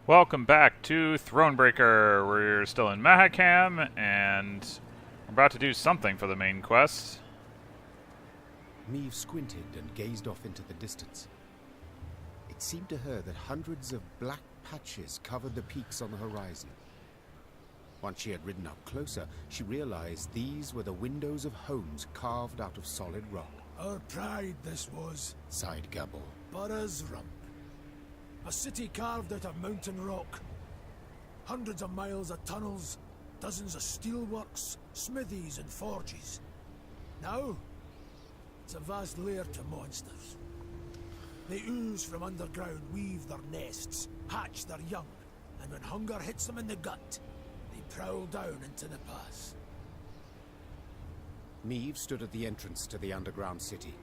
Welcome back to Thronebreaker. We're still in Mahakam, and we're about to do something for the main quest. Meve squinted and gazed off into the distance. It seemed to her that hundreds of black patches covered the peaks on the horizon. Once she had ridden up closer, she realized these were the windows of homes carved out of solid rock. Our pride this was, Sighed Gabble. Burra's Rump. A city carved out of mountain rock. Hundreds of miles of tunnels, dozens of steelworks, smithies and forges. Now, it's a vast lair to monsters. They ooze from underground, weave their nests, hatch their young, and when hunger hits them in the gut, they prowl down into the pass. Meve stood at the entrance to the underground city.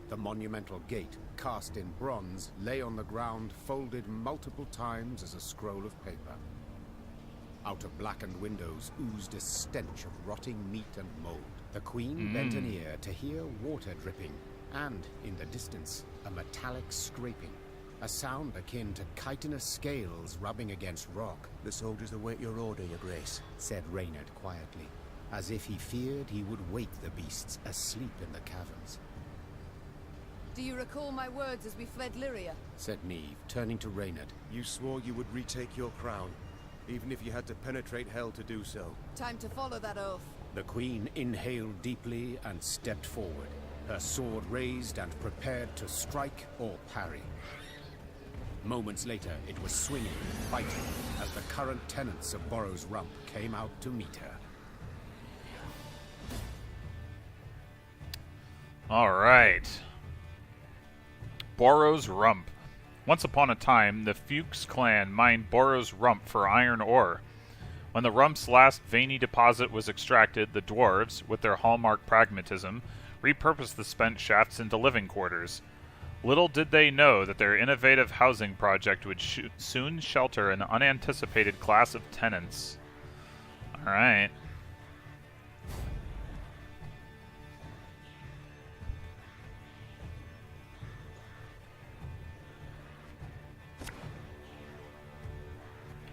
The monumental gate, cast in bronze, lay on the ground, folded multiple times as a scroll of paper. Out of blackened windows oozed a stench of rotting meat and mold. The queen bent an ear to hear water dripping, and, in the distance, a metallic scraping. A sound akin to chitinous scales rubbing against rock. The soldiers await your order, your grace, said Reynard quietly, as if he feared he would wake the beasts asleep in the caverns. Do you recall my words as we fled Lyria? Said Neve, turning to Reynard. You swore you would retake your crown, even if you had to penetrate hell to do so. Time to follow that oath. The queen inhaled deeply and stepped forward, her sword raised and prepared to strike or parry. Moments later, it was swinging, fighting, as the current tenants of Burra's Rump came out to meet her. All right. Burra's Rump. Once upon a time, the Fuchs clan mined Burra's Rump for iron ore. When the Rump's last veiny deposit was extracted, the dwarves, with their hallmark pragmatism, repurposed the spent shafts into living quarters. Little did they know that their innovative housing project would soon shelter an unanticipated class of tenants. All right.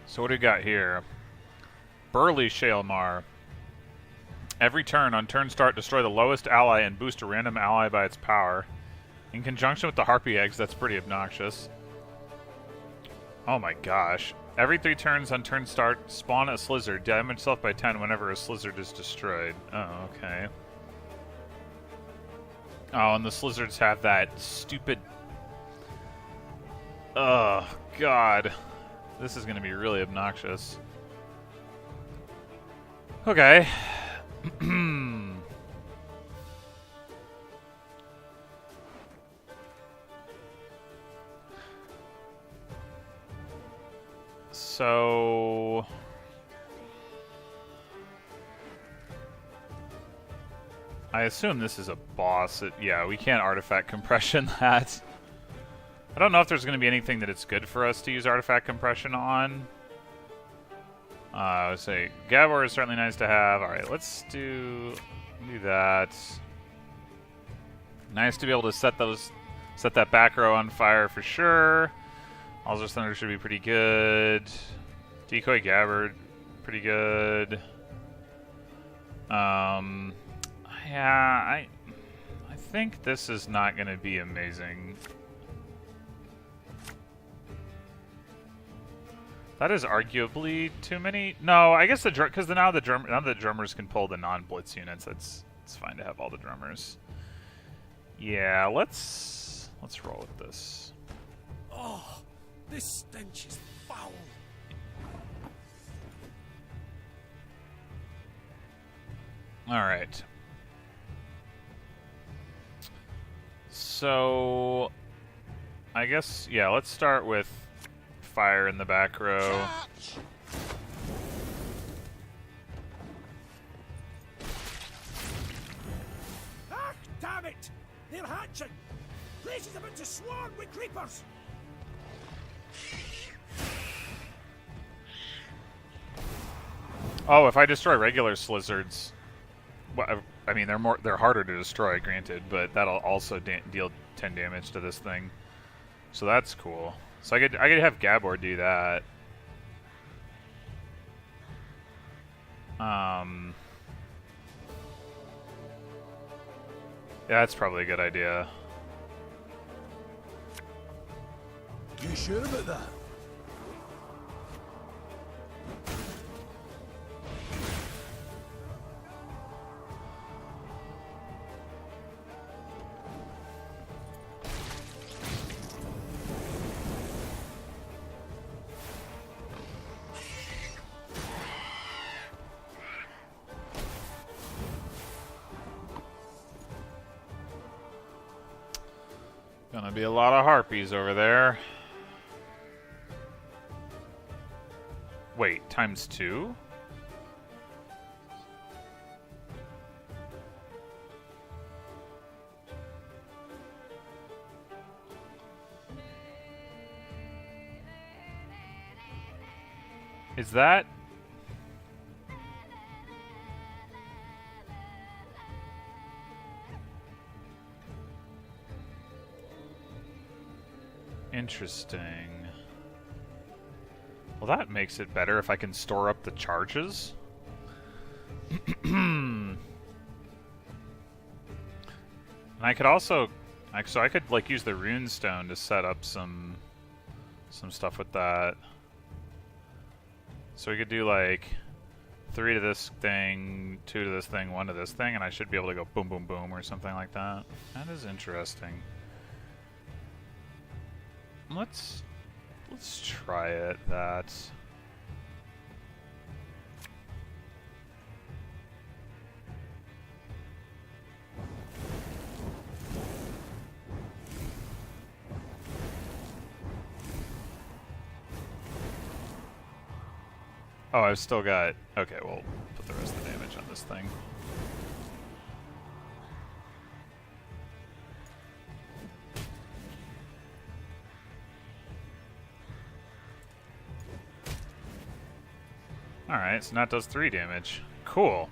So what do we got here? Burly Shalemar. Every turn, on turn start, destroy the lowest ally and boost a random ally by its power. In conjunction with the Harpy Eggs, that's pretty obnoxious. Oh my gosh. Every 3 turns on turn start, spawn a Slizzard. Damage self by 10 whenever a Slizzard is destroyed. Oh, okay. Oh, and the Slizzards have that stupid... Oh, God. This is going to be really obnoxious. Okay. So... I assume this is a boss. Yeah, we can't artifact compression that. I don't know if there's going to be anything that it's good for us to use artifact compression on. I would say Gabor is certainly nice to have. Alright, let's do that. Nice to be able to set that back row on fire for sure. Alzar's Thunder should be pretty good. Decoy Gabbard, pretty good. Yeah, I think this is not going to be amazing. That is arguably too many. No, I guess because now the drummers can pull the non-blitz units. It's fine to have all the drummers. Yeah, let's roll with this. Oh, this stench is foul. All right. So, I guess yeah. Let's start with fire in the back row. Ah, damn it! They're hatching! Place is about to swarm with creepers! Oh, if I destroy regular Slizzards, well, I mean they're harder to destroy, granted, but that'll also deal 10 damage to this thing. So that's cool. So I could have Gabor do that. Yeah, that's probably a good idea. You sure about that? Gonna be a lot of harpies over there. Wait, ×2? Is that... Interesting. Well, that makes it better if I can store up the charges. And I could also... So I could, like, use the runestone to set up some stuff with that. So we could do, like, 3 to this thing, 2 to this thing, 1 to this thing, and I should be able to go boom, boom, boom, or something like that. That is interesting. Let's try it. That. Oh, I've still got... Okay, we'll put the rest of the damage on this thing. Alright, so now it does 3 damage. Cool.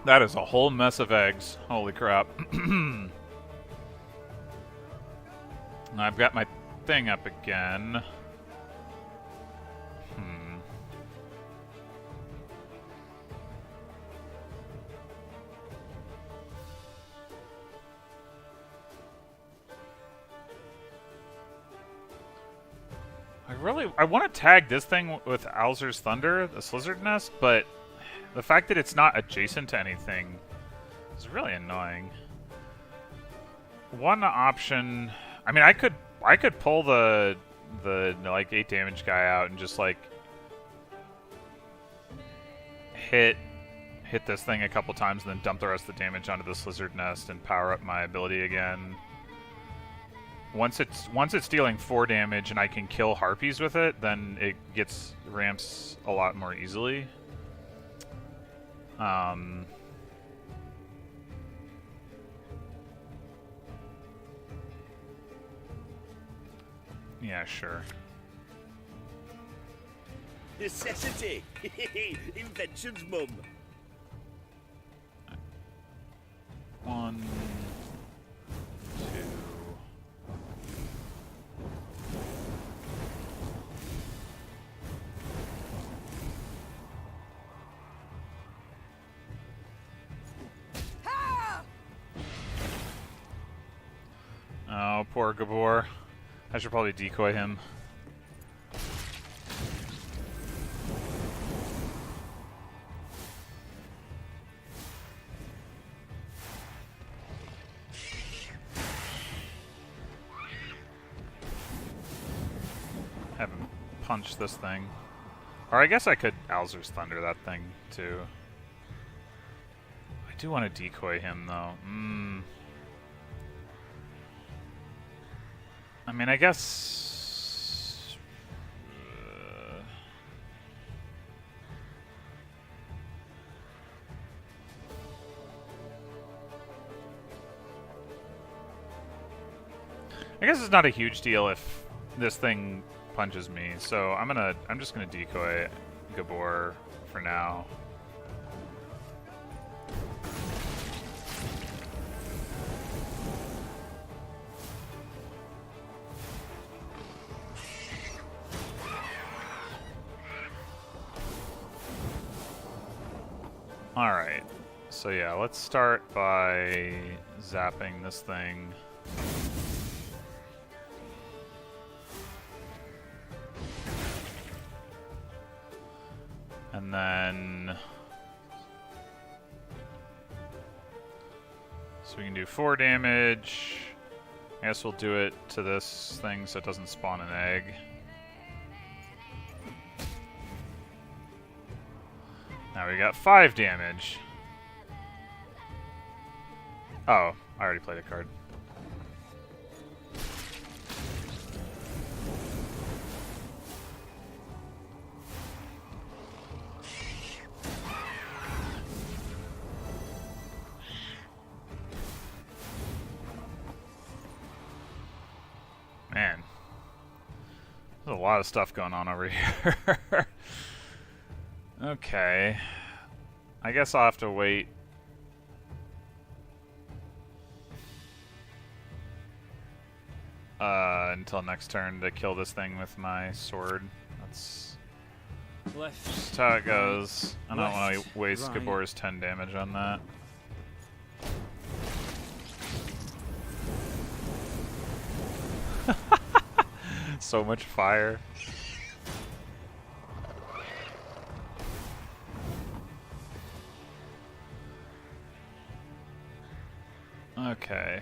That is a whole mess of eggs. Holy crap. I've got my thing up again. I want to tag this thing with Alzur's Thunder, the Slizzard Nest, but the fact that it's not adjacent to anything is really annoying. One option, I mean, I could pull the like 8 damage guy out and just like hit this thing a couple times and then dump the rest of the damage onto the Slizzard Nest and power up my ability again. Once it's dealing 4 damage and I can kill harpies with it, then it gets ramps a lot more easily. Yeah, sure. Necessity! Invention's mum. 1, 2. Oh, poor Gabor. I should probably decoy him. Have him punch this thing. Or I guess I could Alzur's Thunder that thing, too. I do want to decoy him, though. I mean, I guess... I guess it's not a huge deal if this thing punches me, so I'm just gonna decoy Gabor for now. Alright, so yeah, let's start by zapping this thing. And then... so we can do 4 damage. I guess we'll do it to this thing so it doesn't spawn an egg. Now we got 5 damage. Oh, I already played a card. Man. There's a lot of stuff going on over here. Okay. I guess I'll have to wait. Until next turn to kill this thing with my sword. That's just how it goes. I don't want to waste Gabor's 10 damage on that. So much fire. Okay.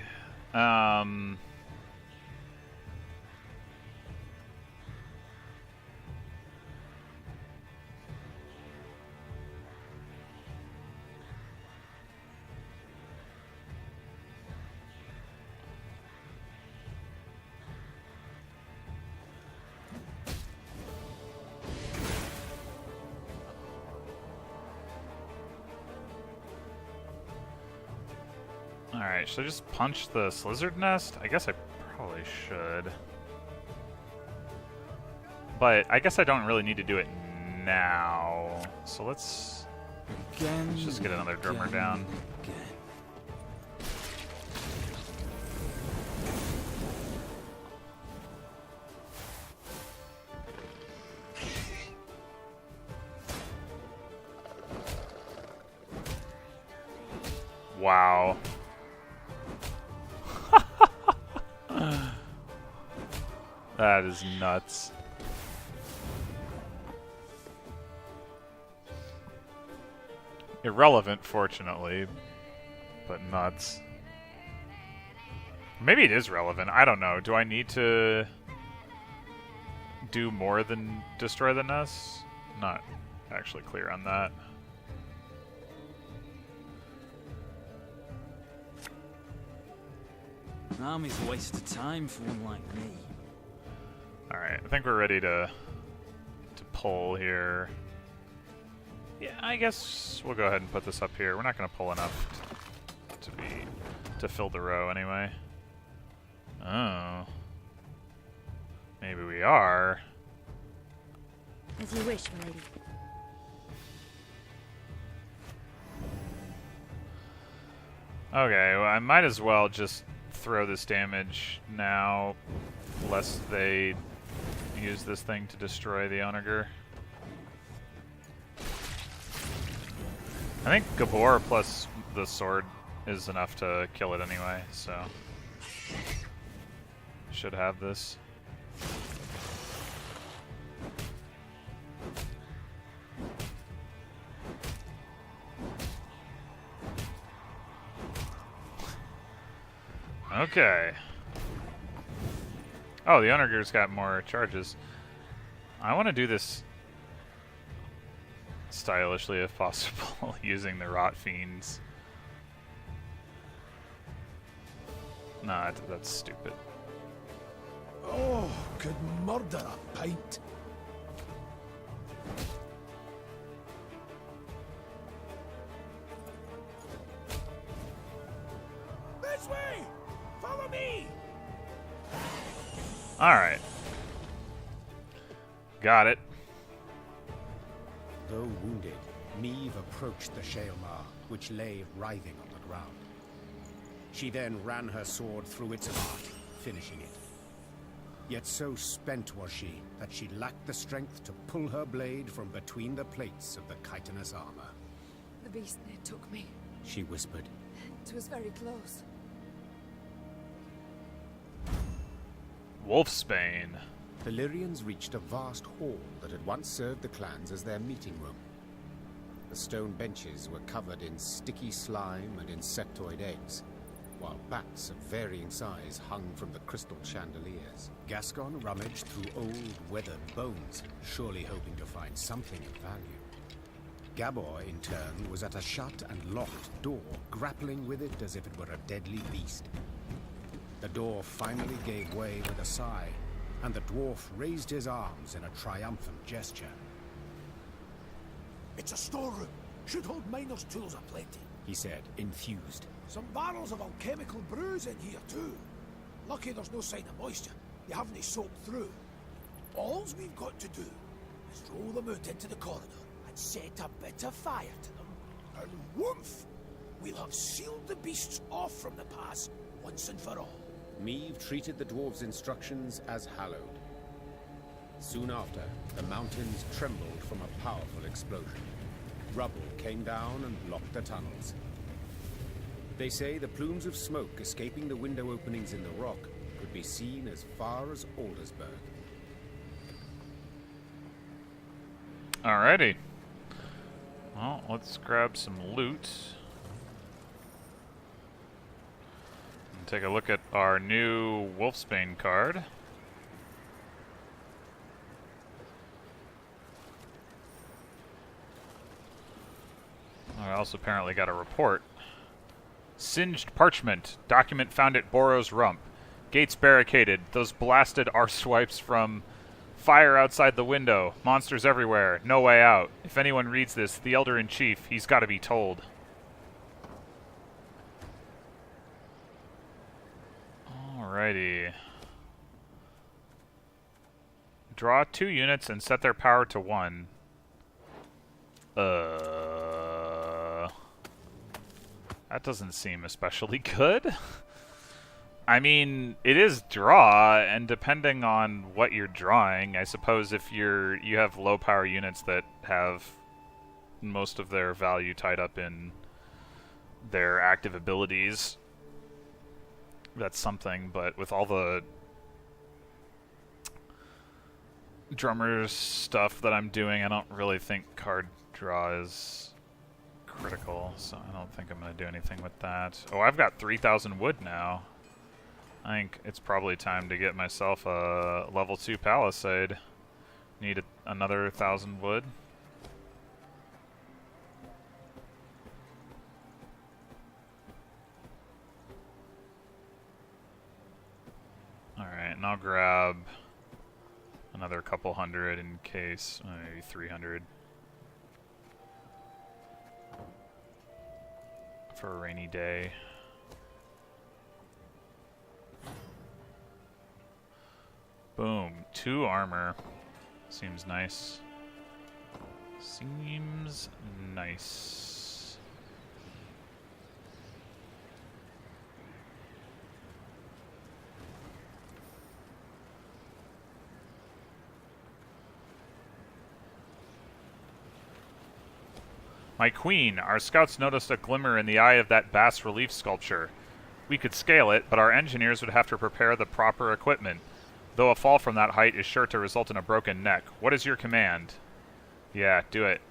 Alright, should I just punch the Slizzard Nest? I guess I probably should. But I guess I don't really need to do it now. So let's just get another drummer down. Wow. That is nuts. Irrelevant, fortunately, but nuts. Maybe it is relevant. I don't know. Do I need to do more than destroy the nest? Not actually clear on that. An army's a waste of time for one like me. Alright, I think we're ready to pull here. Yeah, I guess we'll go ahead and put this up here. We're not going to pull enough to fill the row anyway. Oh. Maybe we are. As you wish, my lady. Okay, well, I might as well just throw this damage now, lest they use this thing to destroy the Onager. I think Gabor plus the sword is enough to kill it anyway, so should have this. Okay. Oh, the Onager's got more charges. I want to do this stylishly if possible, using the Rot Fiends. Nah, that's stupid. Oh, could murder a pint. This way! Follow me! Alright. Got it. Though wounded, Meve approached the Shaelmar, which lay writhing on the ground. She then ran her sword through its heart, finishing it. Yet so spent was she that she lacked the strength to pull her blade from between the plates of the chitinous armor. The beast near took me. She whispered. It was very close. Wolfsbane. The Lyrians reached a vast hall that had once served the clans as their meeting room. The stone benches were covered in sticky slime and insectoid eggs, while bats of varying size hung from the crystal chandeliers. Gascon rummaged through old, weathered bones, surely hoping to find something of value. Gabor, in turn, was at a shut and locked door, grappling with it as if it were a deadly beast. The door finally gave way with a sigh, and the dwarf raised his arms in a triumphant gesture. It's a storeroom. Should hold miners' tools aplenty, He said, enthused. Some barrels of alchemical brews in here too. Lucky there's no sign of moisture. You haven't soaked through. All's we've got to do is roll them out into the corridor and set a bit of fire to them, and whoomph! We'll have sealed the beasts off from the pass once and for all. Meve treated the dwarves' instructions as hallowed. Soon after, the mountains trembled from a powerful explosion. Rubble came down and blocked the tunnels. They say the plumes of smoke escaping the window openings in the rock could be seen as far as Aldersburg. Alrighty. Well, let's grab some loot. And take a look at our new Wolfsbane card. I also apparently got a report. Singed parchment. Document found at Boros Rump. Gates barricaded. Those blasted arsewipes from fire outside the window. Monsters everywhere. No way out. If anyone reads this, the Elder-in-Chief, he's got to be told. Alrighty. Draw 2 units and set their power to 1. That doesn't seem especially good. I mean, it is draw, and depending on what you're drawing, I suppose if you have low power units that have most of their value tied up in their active abilities, that's something, but with all the drummer's stuff that I'm doing, I don't really think card draw is critical, so I don't think I'm going to do anything with that. Oh, I've got 3,000 wood now. I think it's probably time to get myself a level 2 palisade. Need another 1,000 wood. Alright, and I'll grab another couple hundred in case, maybe 300. For a rainy day. Boom. 2 armor. Seems nice. Seems nice. My queen, our scouts noticed a glimmer in the eye of that bas-relief sculpture. We could scale it, but our engineers would have to prepare the proper equipment, though a fall from that height is sure to result in a broken neck. What is your command? Yeah, do it.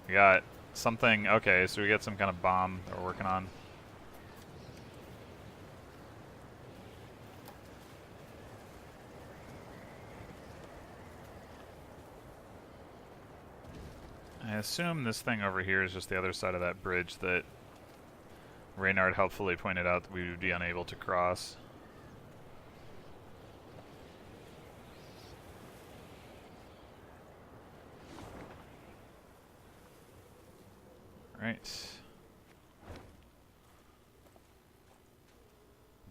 We got something... Okay, so we got some kind of bomb that we're working on. I assume this thing over here is just the other side of that bridge that Reynard helpfully pointed out that we would be unable to cross. Right.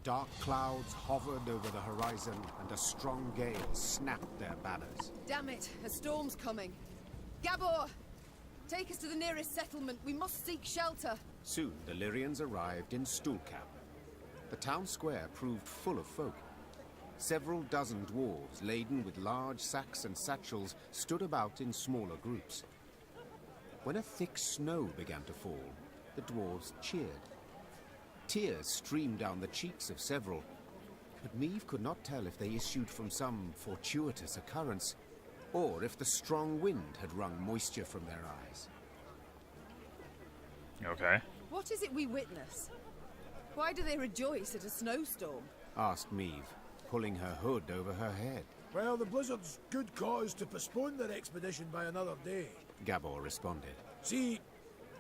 Dark clouds hovered over the horizon, and a strong gale snapped their banners. Damn it, a storm's coming. Gabor! Take us to the nearest settlement. We must seek shelter. Soon the Lyrians arrived in Stuhlkamp. The town square proved full of folk. Several dozen dwarves, laden with large sacks and satchels, stood about in smaller groups. When a thick snow began to fall, the dwarves cheered. Tears streamed down the cheeks of several, but Meve could not tell if they issued from some fortuitous occurrence, or if the strong wind had wrung moisture from their eyes. Okay. What is it we witness? Why do they rejoice at a snowstorm? Asked Meve, pulling her hood over her head. Well, the Blizzard's good cause to postpone their expedition by another day. Gabor responded. See,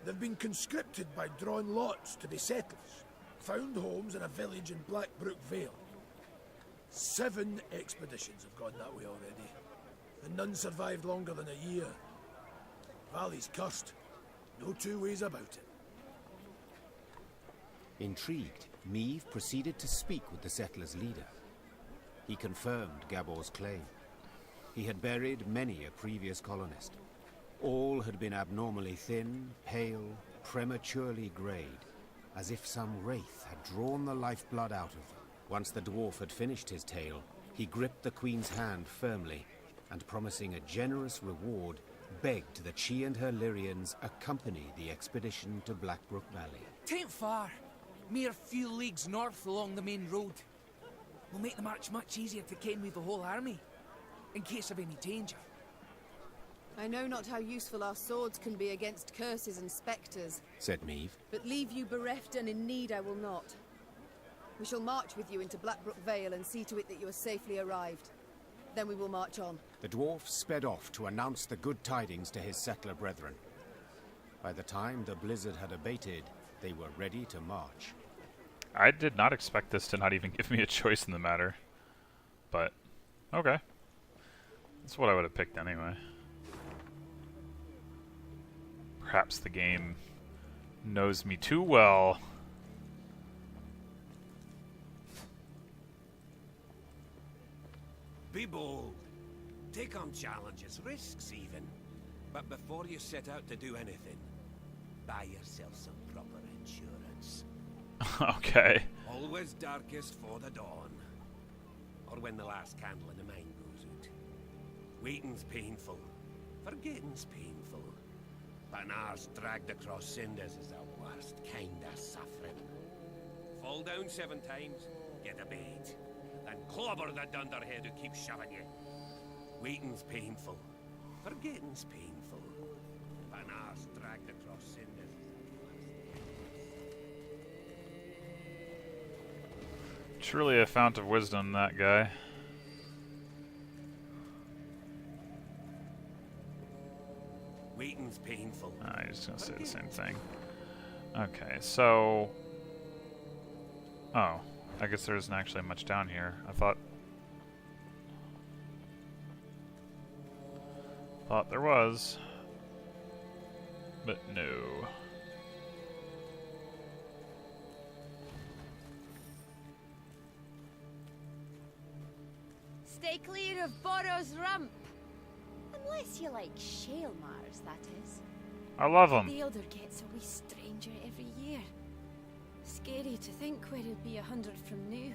they've been conscripted by drawn lots to be settlers. Found homes in a village in Blackbrook Vale. 7 expeditions have gone that way already, and none survived longer than a year. Valley's cursed. No two ways about it. Intrigued, Meve proceeded to speak with the settlers' leader. He confirmed Gabor's claim. He had buried many a previous colonist. All had been abnormally thin, pale, prematurely greyed, as if some wraith had drawn the lifeblood out of them. Once the dwarf had finished his tale, he gripped the queen's hand firmly, and promising a generous reward, begged that she and her Lyrians accompany the expedition to Blackbrook Valley. Tain't far. Mere few leagues north along the main road. We'll make the march much easier to ken with the whole army, in case of any danger. I know not how useful our swords can be against curses and spectres, said Meve. but leave you bereft and in need I will not. We shall march with you into Blackbrook Vale and see to it that you are safely arrived. Then we will march on. The dwarf sped off to announce the good tidings to his settler brethren. By the time the blizzard had abated, they were ready to march. I did not expect this to not even give me a choice in the matter. But, okay. That's what I would have picked anyway. Perhaps the game knows me too well. Be bold. Take on challenges, risks even. But before you set out to do anything, buy yourself some proper insurance. Okay. Always darkest for the dawn. Or when the last candle in the mine goes out. Waiting's painful. Forgetting's painful. But an hour's dragged across cinders is the worst kind of suffering. Fall down 7 times, get a bait. Then clobber the dunderhead who keeps shoving you. Waiting's painful. Forgetting's painful. But an hour's dragged across cinders is the worst. Truly a fount of wisdom, that guy. Waiting's painful. I was gonna say the same thing. Okay, so... Oh, I guess there isn't actually much down here. I thought there was. But no. Stay clear of Boros Rump. Unless you like shale Mars, that is. I love him. The elder gets a wee stranger every year. Scary to think where he'll be 100 from now.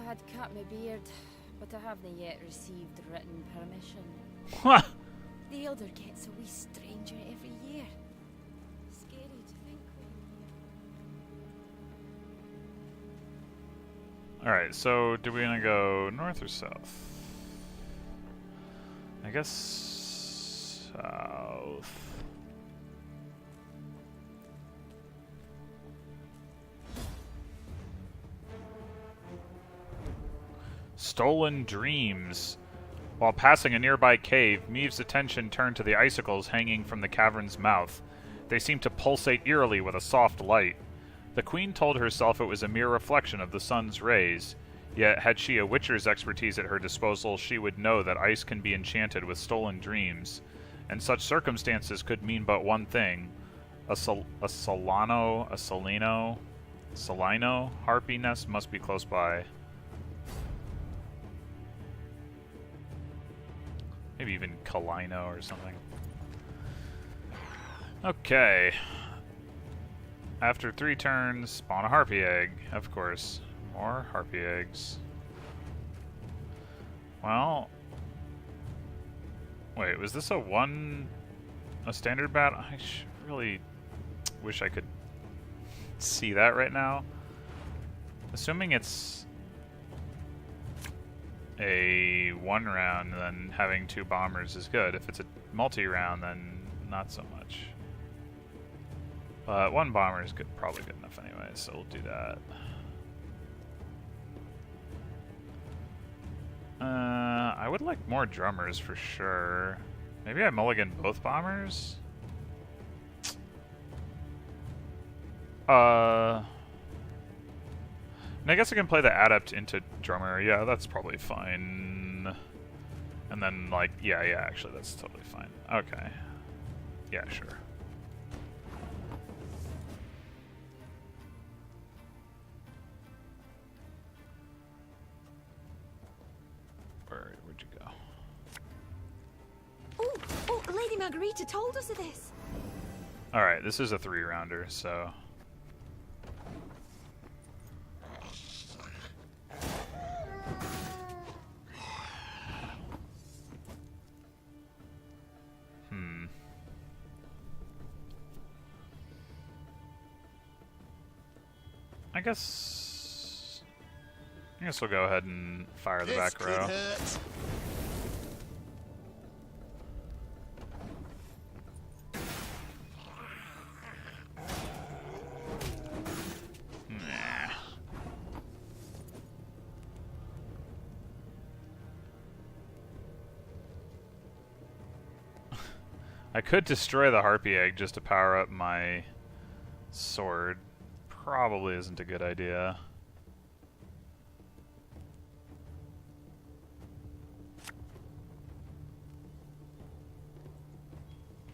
I'd cut my beard, but I haven't yet received written permission. The elder gets a wee stranger every year. Scary to think where... Alright, so do we want to go north or south? I guess south. Stolen Dreams. While passing a nearby cave, Meve's attention turned to the icicles hanging from the cavern's mouth. They seemed to pulsate eerily with a soft light. The queen told herself it was a mere reflection of the sun's rays, yet had she a witcher's expertise at her disposal, she would know that ice can be enchanted with stolen dreams, and such circumstances could mean but one thing. A Solano, Salino harpy nest must be close by. Maybe even Kalino or something. Okay. After 3 turns, spawn a harpy egg. Of course. More harpy eggs. Well... Wait, was this a standard battle? I really wish I could see that right now. Assuming it's a 1 round, then having 2 bombers is good. If it's a multi-round, then not so much. But 1 bomber is good, probably good enough anyway, so we'll do that. I would like more drummers for sure. Maybe I mulligan both bombers? And I guess I can play the adept into drummer. Yeah, that's probably fine. And then, like, yeah, actually, that's totally fine. Okay. Yeah, sure. Where'd you go? Oh, Lady Margarita told us of this. Alright, this is a 3-rounder, so... I guess we'll go ahead and fire the back row. Nah. I could destroy the harpy egg just to power up my sword. Probably isn't a good idea.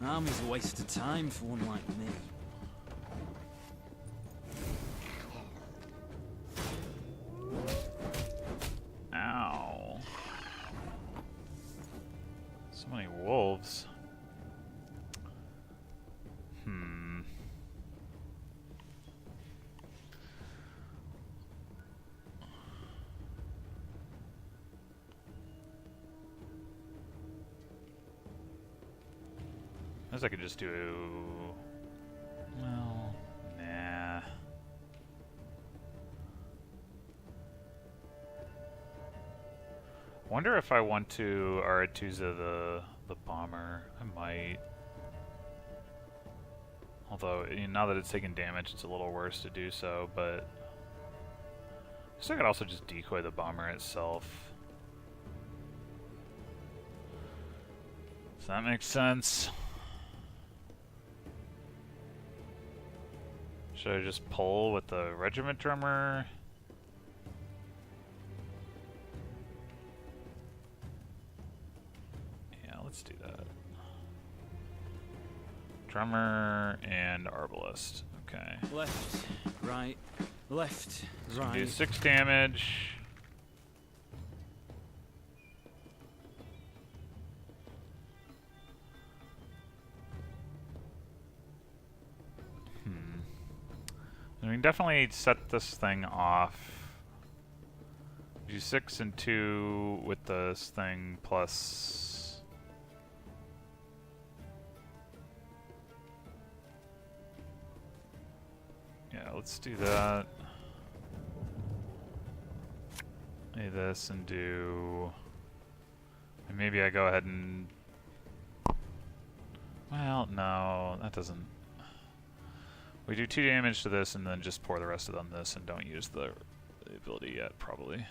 Army's a waste of time for one like me. Ow. So many wolves. I guess I could just do... Well, nah. Wonder if I want to Aretuza the bomber. I might. Although, now that it's taking damage, it's a little worse to do so, but... I guess I could also just decoy the bomber itself. Does that make sense? Should I just pull with the regiment drummer? Yeah, let's do that. Drummer and arbalist. Okay. Left, right, left, right. Do 6 damage. We can definitely set this thing off. Do 6 and 2 with this thing plus... Yeah, let's do that. Do this and do... And maybe I go ahead and... Well, no, that doesn't... We do 2 damage to this and then just pour the rest of it on this and don't use the ability yet, probably.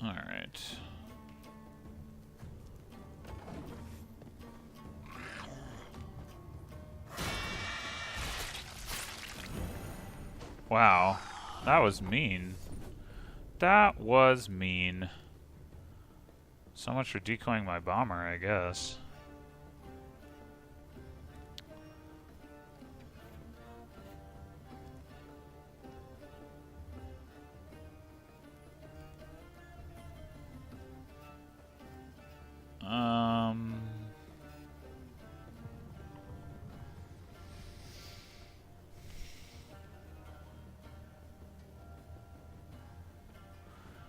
Alright. Wow. That was mean. That was mean. So much for decoying my bomber, I guess.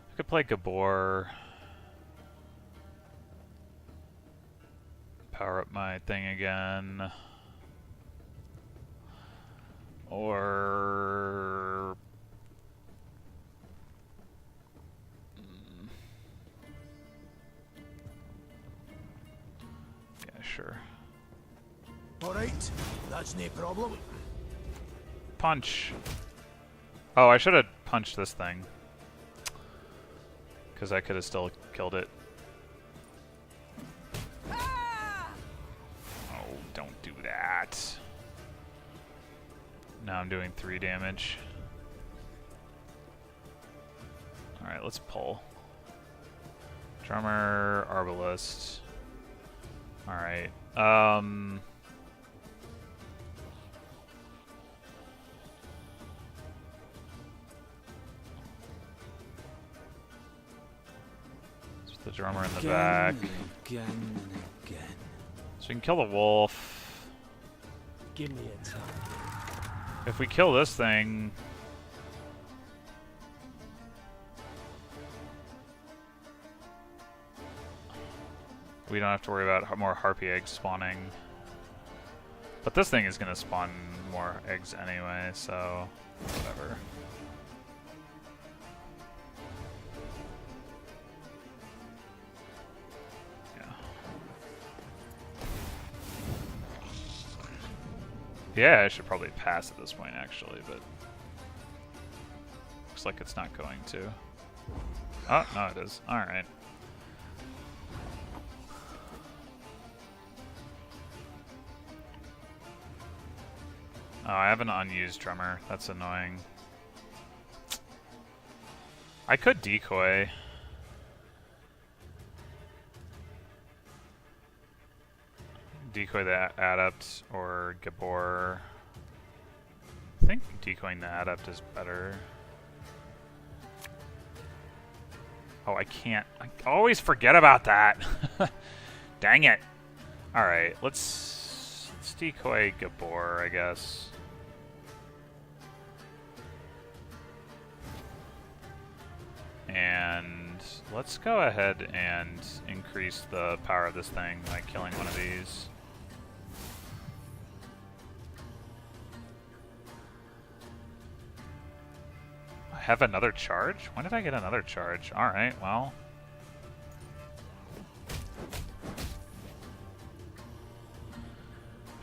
I could play Gabor. Power up my thing again. Or... yeah, sure. Alright, that's no problem. Punch. Oh, I should have punched this thing. Because I could have still killed it. Oh, don't do that. Now I'm doing 3 damage. Alright, let's pull. Drummer, Arbalist. Alright. The drummer in the back. Again and again. So we can kill the wolf. Give me a time. If we kill this thing... we don't have to worry about more harpy eggs spawning. But this thing is going to spawn more eggs anyway, so... whatever. Yeah, I should probably pass at this point, actually, but... looks like it's not going to. Oh, no, it is. Alright. Oh, I have an unused drummer. That's annoying. I could decoy. Decoy the adept or Gabor. I think decoying the adept is better. Oh, I can't. I always forget about that. Dang it. Alright, let's decoy Gabor, I guess. And let's go ahead and increase the power of this thing by killing one of these. I have another charge? When did I get another charge? Alright, well.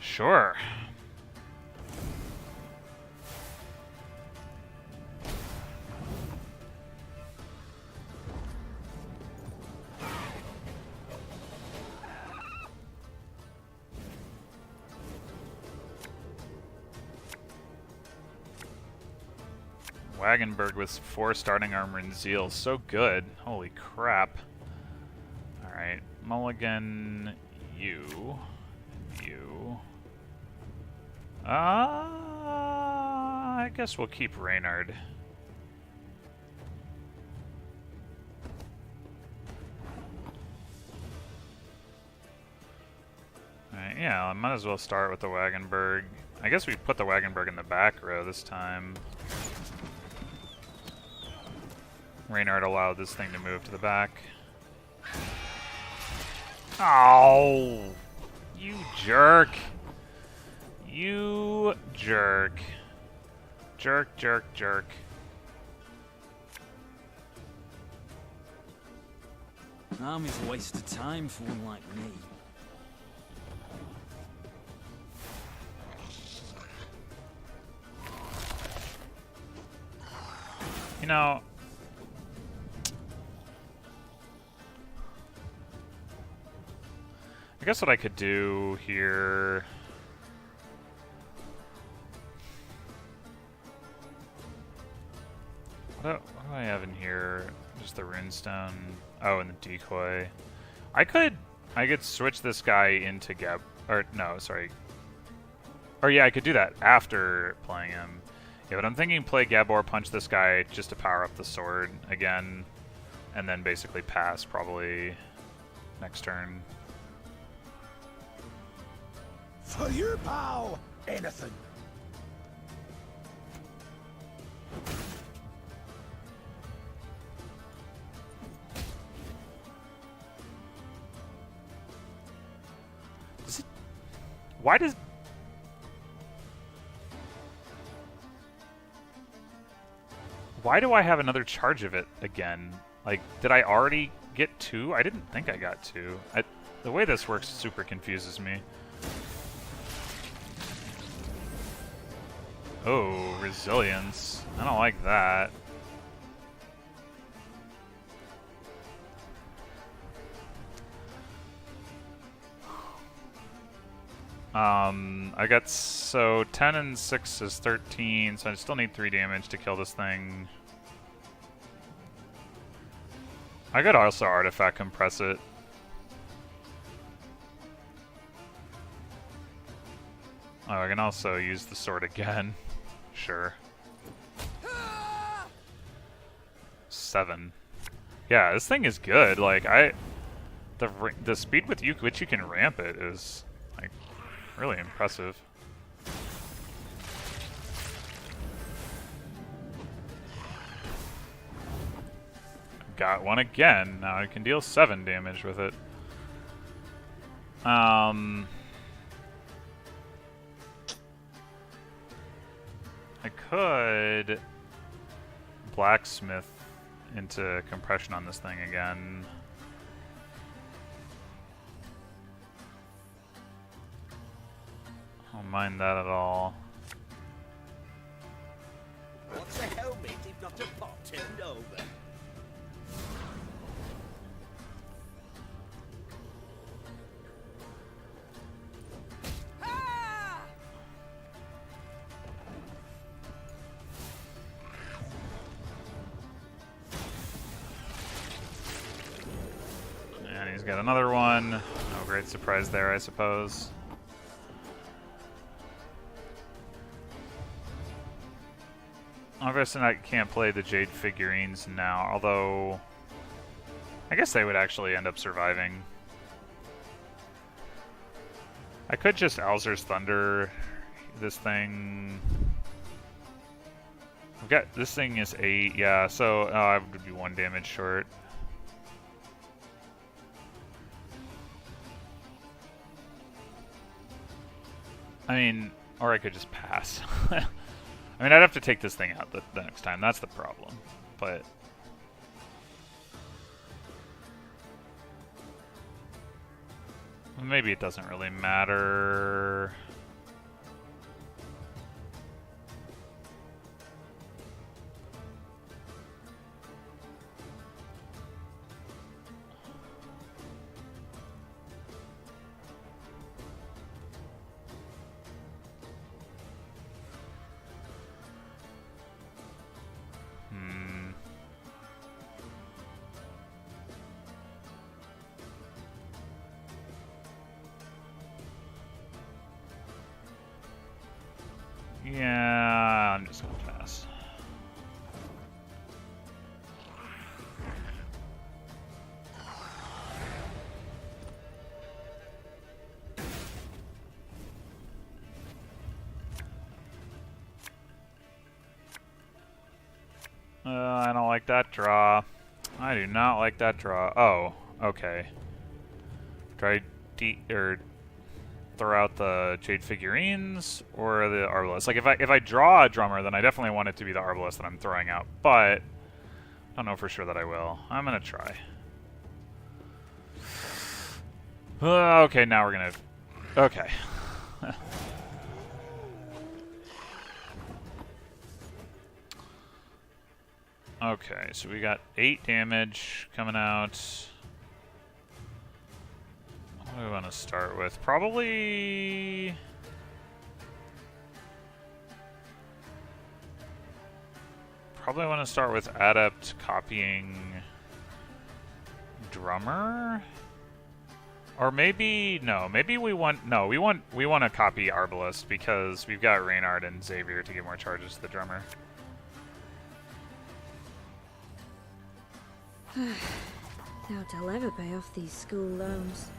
Sure. Wagenberg with 4 starting armor and zeal. So good. Holy crap. Alright. Mulligan, you. You. I guess we'll keep Reynard. Alright, yeah, I might as well start with the Wagenberg. I guess we put the Wagenberg in the back row this time. Reynard allowed this thing to move to the back. Oh! You jerk! You jerk. Jerk, jerk, jerk. Army's a waste of time for one like me. You know... I guess what I could do here... What do I have in here? Just the runestone. Oh, and the decoy. I could switch this guy into Gab. Or no, sorry. Or yeah, I could do that after playing him. Yeah, but I'm thinking play Gabor, punch this guy just to power up the sword again, and then basically pass probably next turn. For you, pal! Anything. Why does... Why do I have another charge of it again? Like, did I already get 2? I didn't think I got 2. The way this works super confuses me. Oh, resilience. I don't like that. I got, so 10 and 6 is 13, so I still need 3 damage to kill this thing. I could also artifact compress it. Oh, I can also use the sword again. Sure. 7. Yeah, this thing is good. Like, the speed with which you can ramp it is, like, really impressive. Got one again. Now I can deal 7 damage with it. I could blacksmith into compression on this thing again. I don't mind that at all. What's a helmet if not a pot turned over? And he's got another one. No great surprise there, I suppose. Obviously I can't play the Jade figurines now, although I guess they would actually end up surviving. I could just Alzur's Thunder this thing. I've got, this thing is 8, yeah, so I would be 1 damage short. I mean, or I could just pass. I mean, I'd have to take this thing out the next time. That's the problem. But maybe it doesn't really matter. Yeah, I'm just gonna pass. I don't like that draw. I do not like that draw. Oh, okay. Try throw out the Jade figurines or the Arbalest. Like if I draw a drummer, then I definitely want it to be the Arbalest that I'm throwing out, but I don't know for sure that I will. I'm gonna try. Okay, now we're gonna... Okay. Okay, so we got 8 damage coming out. What do we want to start with? Probably... Probably want to start with adept copying drummer, or maybe no. Maybe we want to copy arbalist because we've got Reynard and Xavier to give more charges to the drummer. Doubt I'll ever pay off these school loans.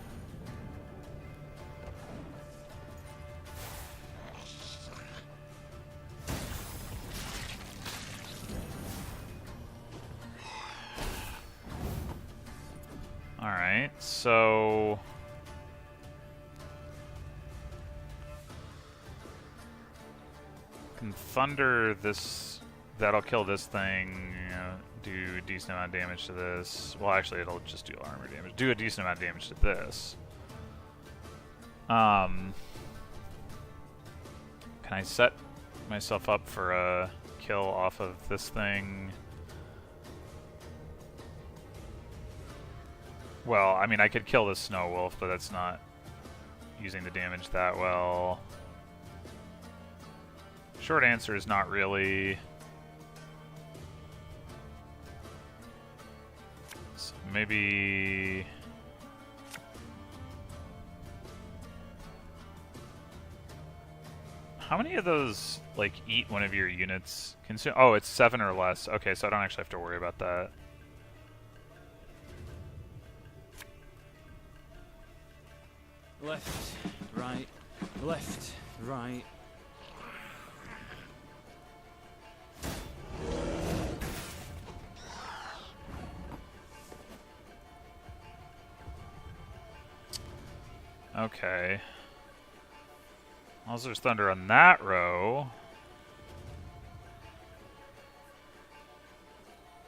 Alright, so... Can thunder this... That'll kill this thing, do a decent amount of damage to this. Well, actually, it'll just do armor damage. Do a decent amount of damage to this. Can I set myself up for a kill off of this thing? Well, I mean, I could kill the Snow Wolf, but that's not using the damage that well. Short answer is not really. So maybe... How many of those, like, eat one of your units? Consume? Oh, it's 7 or less. Okay, so I don't actually have to worry about that. Left, right, left, right. Okay. Also, there's thunder on that row.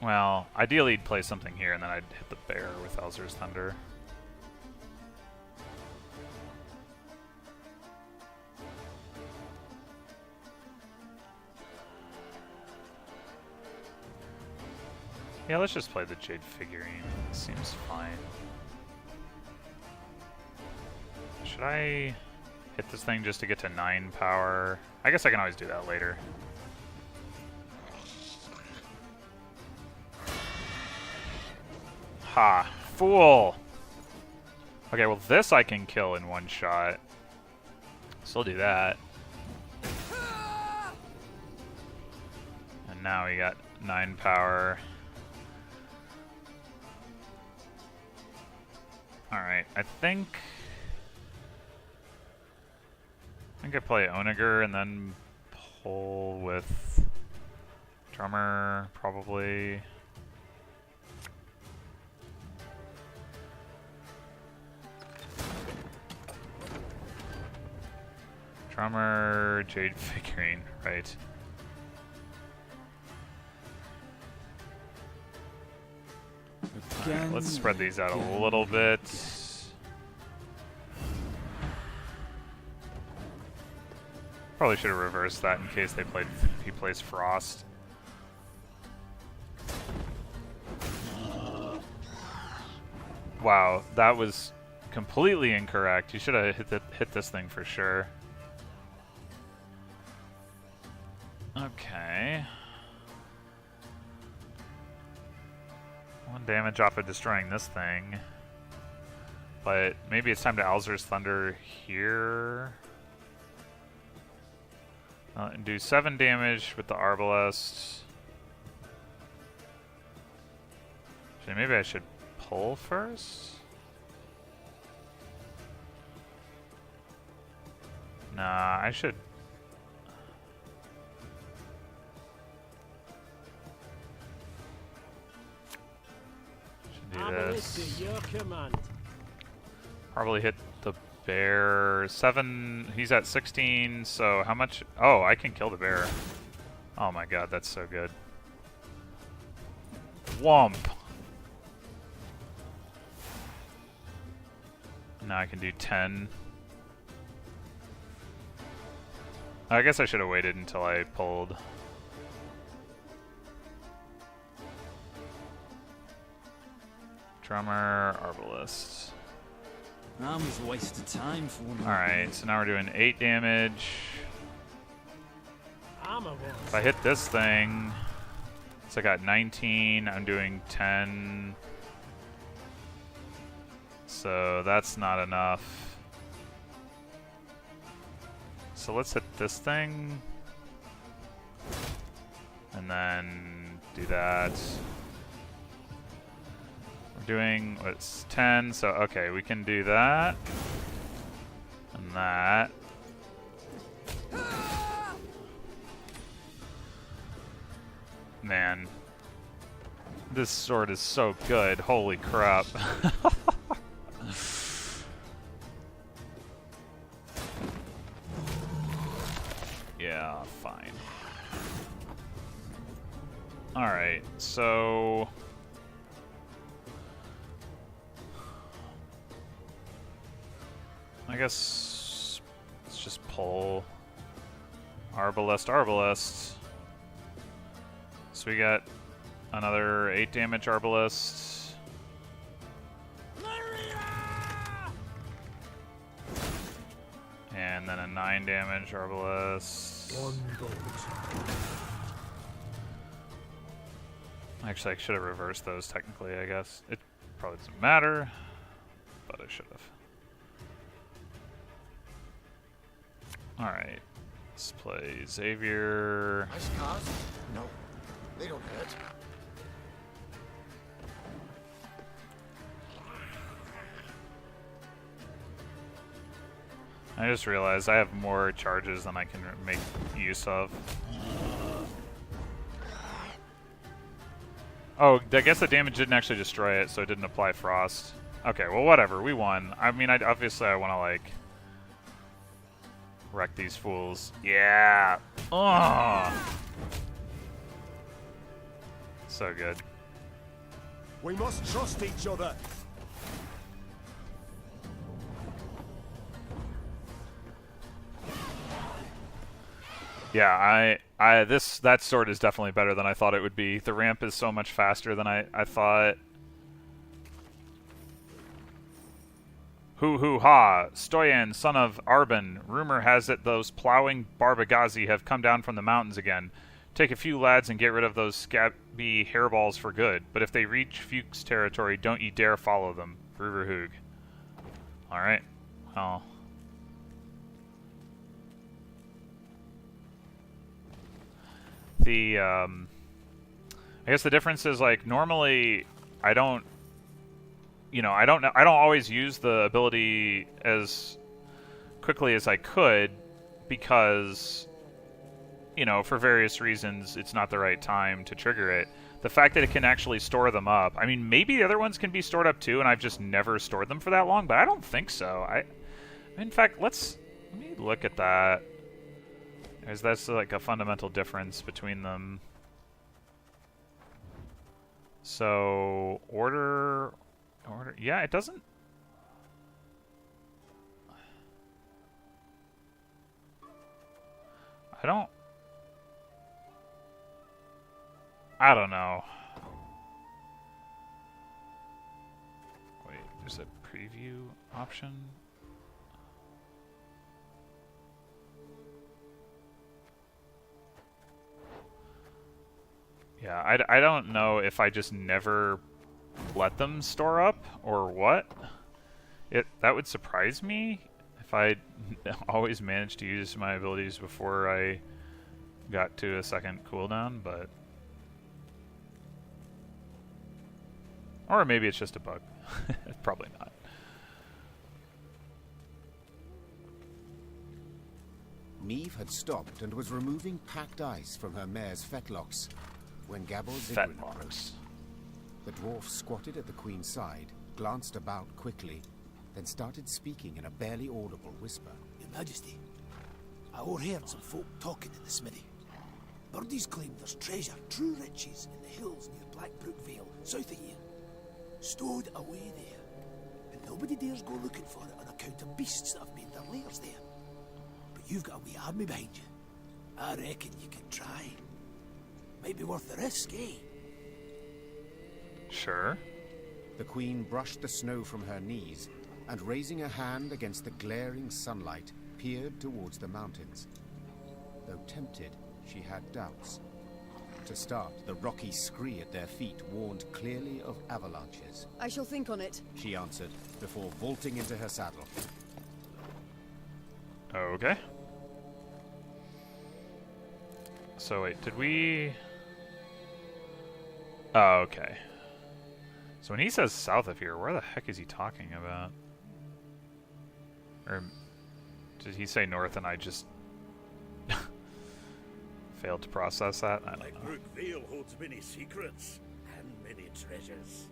Well, ideally he'd play something here and then I'd hit the bear with Elzer's Thunder. Yeah, let's just play the Jade figurine. Seems fine. Should I hit this thing just to get to 9 power? I guess I can always do that later. Ha! Fool! Okay, well this I can kill in one shot. Still do that. And now we got 9 power. Alright, I think I play Onager and then pull with drummer, probably. Drummer, Jade figurine, right. Right, let's spread these out a little bit. Probably should have reversed that in case he plays Frost. Wow, that was completely incorrect. You should have hit this thing for sure. Okay. 1 damage off of destroying this thing. But maybe it's time to Alzur's Thunder here. And do 7 damage with the Arbalest. Actually, maybe I should pull first? Nah, I should... do this. Probably hit the bear. 7. He's at 16. So how much? Oh, I can kill the bear. Oh my god, that's so good. Whomp. Now I can do 10. I guess I should have waited until I pulled. Drummer, Arbalest. Army's a waste of time for one. Alright, so now we're doing 8 damage. If I hit this thing... So I got 19. I'm doing 10. So that's not enough. So let's hit this thing. And then do that. We're doing, what's 10? So, okay, we can do that. And that. Man. This sword is so good. Holy crap. Yeah, fine. Alright, so... I guess... let's just pull... Arbalest. So we got another 8 damage Arbalest. And then a 9 damage Arbalest. Actually, I should have reversed those technically, I guess. It probably doesn't matter, but I should have. Alright. Let's play Xavier. Nice cars? No, they don't hurt. I just realized I have more charges than I can make use of. Oh, I guess the damage didn't actually destroy it, so it didn't apply frost. Okay, well, whatever. We won. I mean, obviously I want to, like, wreck these fools. Yeah! Oh! So good. We must trust each other. Yeah, that sword is definitely better than I thought it would be. The ramp is so much faster than I thought. Hoo ha! Stoyan, son of Arban. Rumor has it those plowing Barbagazi have come down from the mountains again. Take a few lads and get rid of those scabby hairballs for good. But if they reach Fuchs territory, don't you dare follow them. Ruverhoog. Alright. Well... I guess the difference is, like, normally I don't always use the ability as quickly as I could because, you know, for various reasons it's not the right time to trigger it. The fact that it can actually store them up, I mean, maybe the other ones can be stored up too and I've just never stored them for that long, but I don't think so. In fact, let me look at that. That's like a fundamental difference between them. So, order, yeah, it doesn't... I don't know. Wait, there's a preview option? Yeah, I don't know if I just never let them store up or what. That would surprise me if I always managed to use my abilities before I got to a second cooldown, but... Or maybe it's just a bug. Probably not. Neve had stopped and was removing packed ice from her mare's fetlocks when Gabor Zigrin approached. The dwarf squatted at the queen's side, glanced about quickly, then started speaking in a barely audible whisper. Your Majesty, I overheard some folk talking in the smithy. Birdies claim there's treasure, true riches, in the hills near Blackbrook Vale, south of here. Stowed away there. And nobody dares go looking for it on account of beasts that have made their lairs there. But you've got a wee army behind you. I reckon you can try. Might be worth the risk, eh? Sure. The queen brushed the snow from her knees and, raising a hand against the glaring sunlight, peered towards the mountains. Though tempted, she had doubts. To start, the rocky scree at their feet warned clearly of avalanches. I shall think on it. She answered, before vaulting into her saddle. Okay. So wait, did we... Oh, okay. So when he says south of here, where the heck is he talking about? Or did he say north and I just failed to process that? I don't know. Blackbrook Vale holds many secrets and many treasures.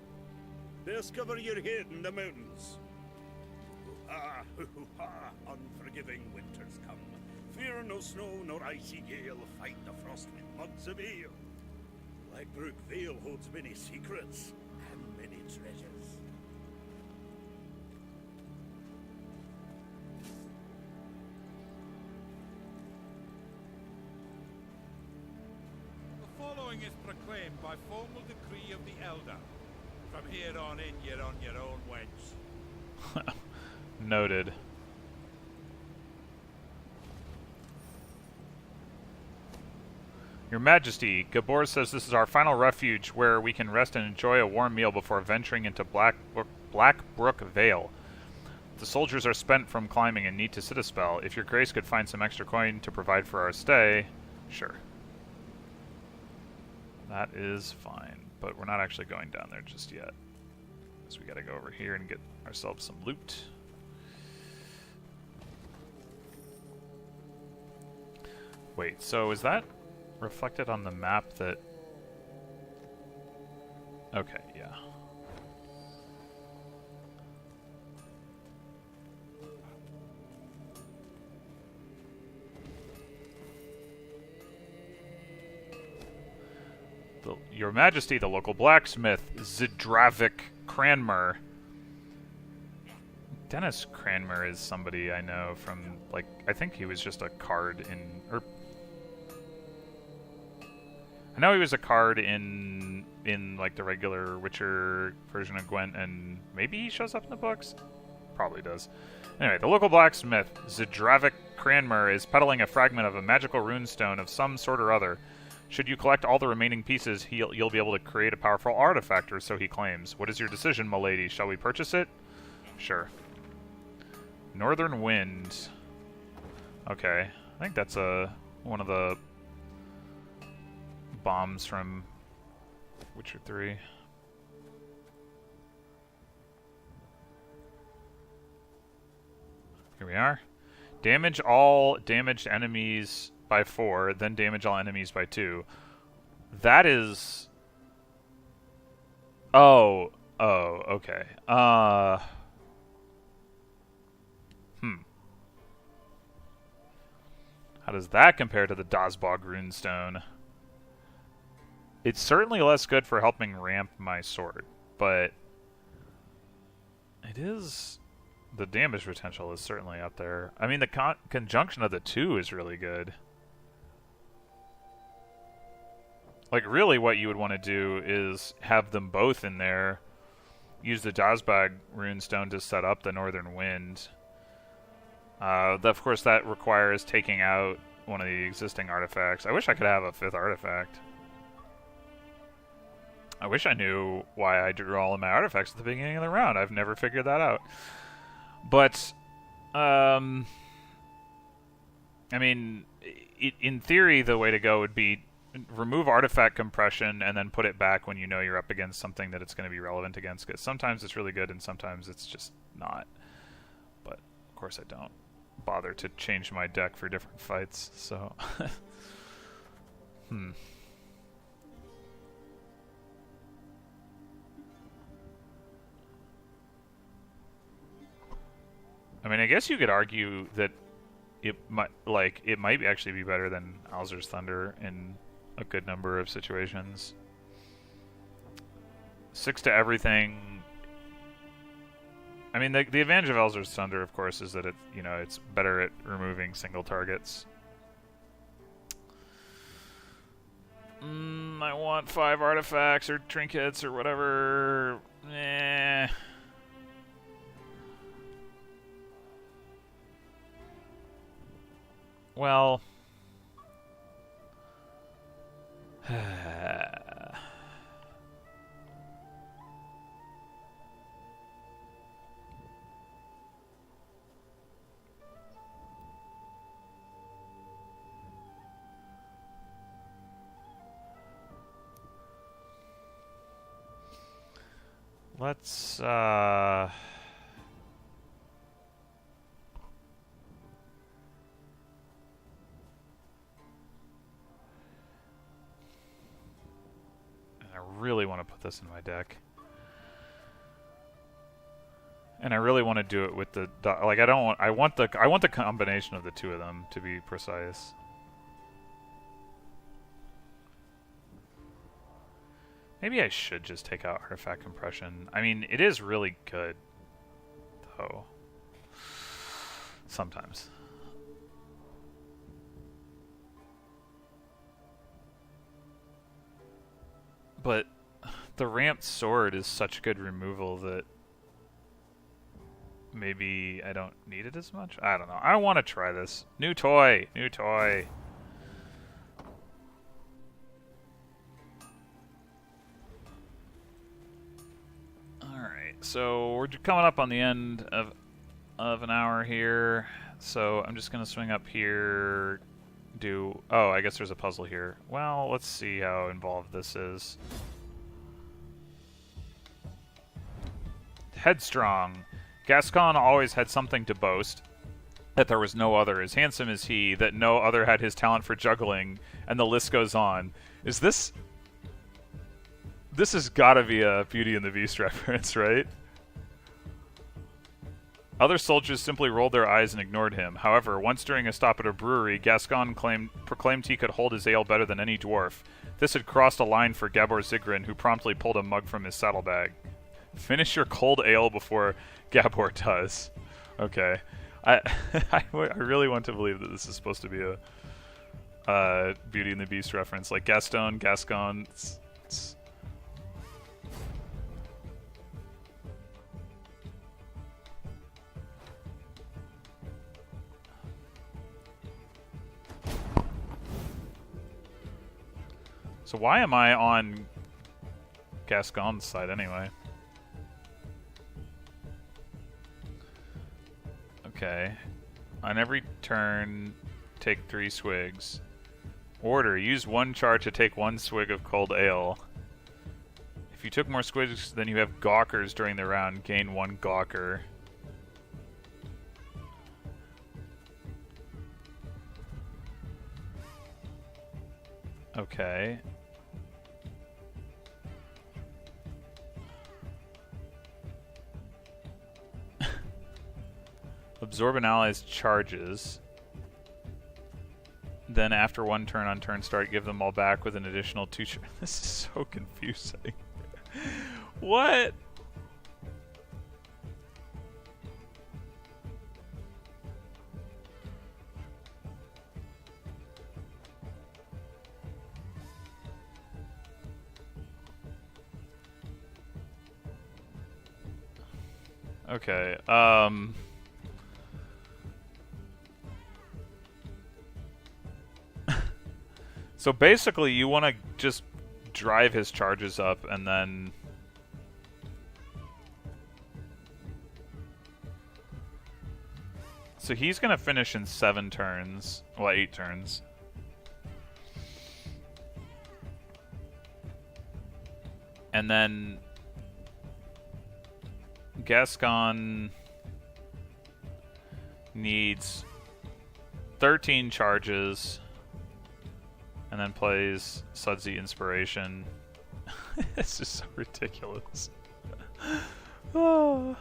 Discover your head in the mountains. Hoo-ha, unforgiving winters come. Fear no snow nor icy gale, fight the frost with mugs of ale. Blackbrook Vale holds many secrets and many treasures. The following is proclaimed by formal decree of the Elder. From here on in, you're on your own wench. Noted. Your Majesty, Gabor says this is our final refuge where we can rest and enjoy a warm meal before venturing into Blackbrook Vale. The soldiers are spent from climbing and need to sit a spell. If your grace could find some extra coin to provide for our stay, sure. That is fine, but we're not actually going down there just yet. So we gotta go over here and get ourselves some loot. Wait, so is that reflected on the map that... Okay, yeah. Your Majesty, the local blacksmith, Zdravik Cranmer. Dennis Cranmer is somebody I know from, like, I think he was just a card in... I know he was a card in like the regular Witcher version of Gwent, and maybe he shows up in the books? Probably does. Anyway, the local blacksmith, Zdravik Cranmer, is peddling a fragment of a magical runestone of some sort or other. Should you collect all the remaining pieces, you'll be able to create a powerful artifact, or so he claims. What is your decision, milady? Shall we purchase it? Sure. Northern Wind. Okay. I think that's one of the bombs from Witcher 3. Here we are. Damage all damaged enemies by 4, then damage all enemies by 2. That is... Oh, okay. How does that compare to the Dazbog runestone? It's certainly less good for helping ramp my sword, but it is... The damage potential is certainly up there. I mean, the conjunction of the two is really good. Like, really what you would want to do is have them both in there. Use the Dazbog runestone to set up the Northern Wind. Of course, that requires taking out one of the existing artifacts. I wish I could have a 5th artifact. I wish I knew why I drew all of my artifacts at the beginning of the round. I've never figured that out. But, I mean, in theory, the way to go would be remove artifact compression and then put it back when you know you're up against something that it's going to be relevant against, because sometimes it's really good and sometimes it's just not. But, of course, I don't bother to change my deck for different fights, so... I mean, I guess you could argue that it might actually be better than Alzur's Thunder in a good number of situations. 6 to everything. I mean, the advantage of Alzur's Thunder, of course, is that it's better at removing single targets. I want 5 artifacts or trinkets or whatever. Well, Let's, I really want to put this in my deck. And I really want to do it with the like I want the combination of the two of them, to be precise. Maybe I should just take out artifact compression. I mean, it is really good though. Sometimes. But the ramped sword is such good removal that maybe I don't need it as much? I don't know. I want to try this. New toy! New toy! Alright, so we're coming up on the end of an hour here. So I'm just going to swing up here, do... Oh, I guess there's a puzzle here. Well, let's see how involved this is. Headstrong. Gascon always had something to boast, that there was no other as handsome as he, that no other had his talent for juggling, and the list goes on. Is this... This has gotta be a Beauty and the Beast reference, right? Other soldiers simply rolled their eyes and ignored him. However, once during a stop at a brewery, Gascon proclaimed he could hold his ale better than any dwarf. This had crossed a line for Gabor Zigrin, who promptly pulled a mug from his saddlebag. Finish your cold ale before Gabor does. Okay. I really want to believe that this is supposed to be a Beauty and the Beast reference. Like Gascon. So why am I on Gascon's side anyway? Okay. On every turn, take 3 swigs. Order. Use 1 charge to take 1 swig of cold ale. If you took more swigs than you have gawkers during the round, gain 1 gawker. Okay. Absorb an ally's charges. Then after 1 turn on turn start, give them all back with an additional 2 This is so confusing. What? Okay, so basically you want to just drive his charges up and then... So he's going to finish in 7 turns. Well, 8 turns. And then... Gascon needs 13 charges and then plays Sudsy Inspiration. It's just so ridiculous. Oh.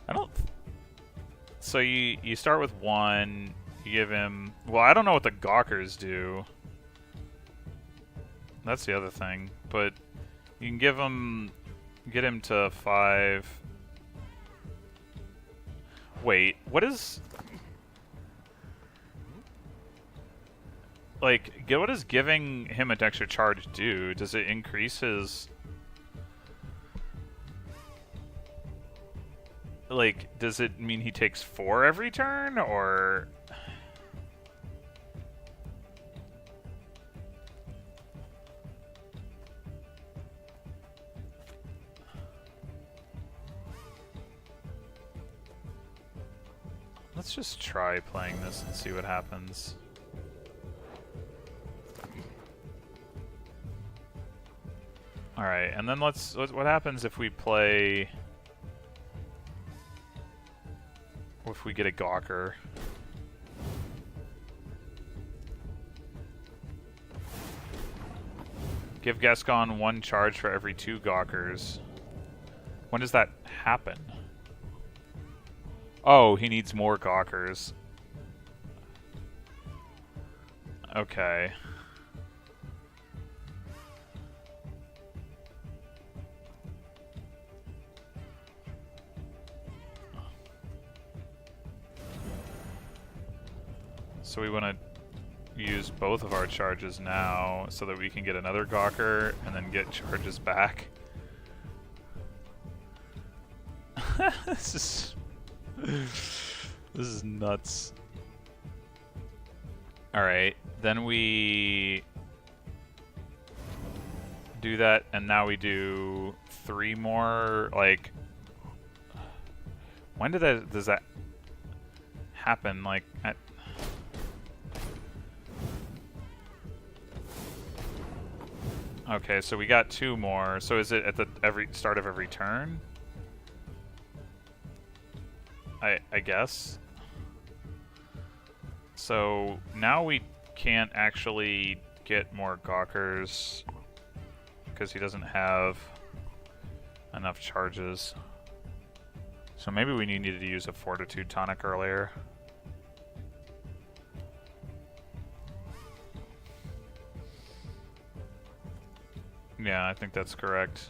I don't... So you start with 1, you give him... Well, I don't know what the Gawkers do. That's the other thing. But you can give him... Get him to 5. Wait, what is... Like, what does giving him an extra charge do? Does it increase his... Like, does it mean he takes 4 every turn, or... Let's just try playing this and see what happens. Alright, and then what happens if we play... if we get a Gawker? Give Gascon 1 charge for every 2 Gawkers. When does that happen? Oh, he needs more Gawkers. Okay. So we want to use both of our charges now so that we can get another Gawker and then get charges back. This is nuts. Alright, then we do that, and now we do 3 more, like... When does that happen? Like, okay, so we got 2 more. So is it at the start of every turn? I guess. So now we can't actually get more Gawkers because he doesn't have enough charges. So maybe we needed to use a Fortitude tonic earlier. Yeah, I think that's correct.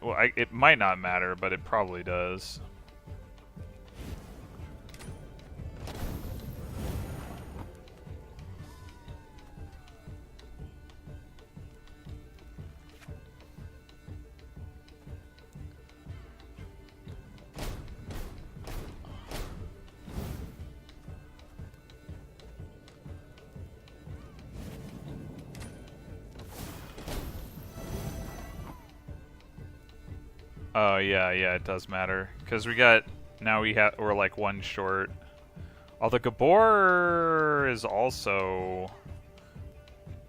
Well, it might not matter, but it probably does. Oh yeah, it does matter because we're like 1 short. Although Gabor is also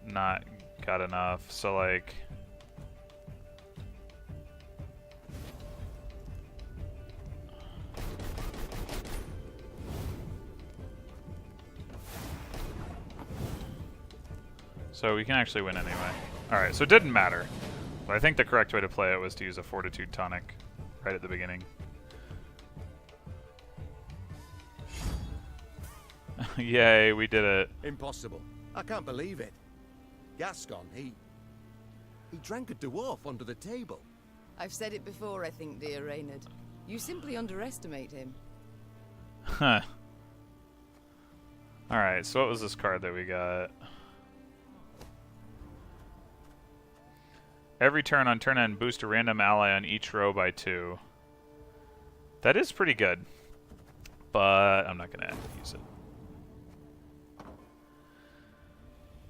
not got enough, so like. So we can actually win anyway. Alright, so it didn't matter. But I think the correct way to play it was to use a Fortitude tonic right at the beginning. Yay, we did it. Impossible. I can't believe it. Gascon, he drank a dwarf under the table. I've said it before, I think, dear Reynard. You simply underestimate him. Huh. Alright, so what was this card that we got? Every turn on turn end, boost a random ally on each row by 2. That is pretty good. But I'm not going to use it.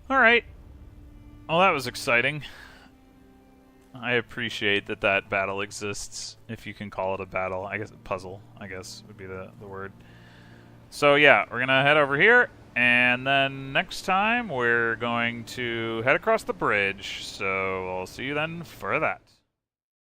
Alright. Well, that was exciting. I appreciate that battle exists, if you can call it a battle. I guess puzzle, I guess, would be the word. So yeah, we're going to head over here. And then next time, we're going to head across the bridge. So I'll see you then for that.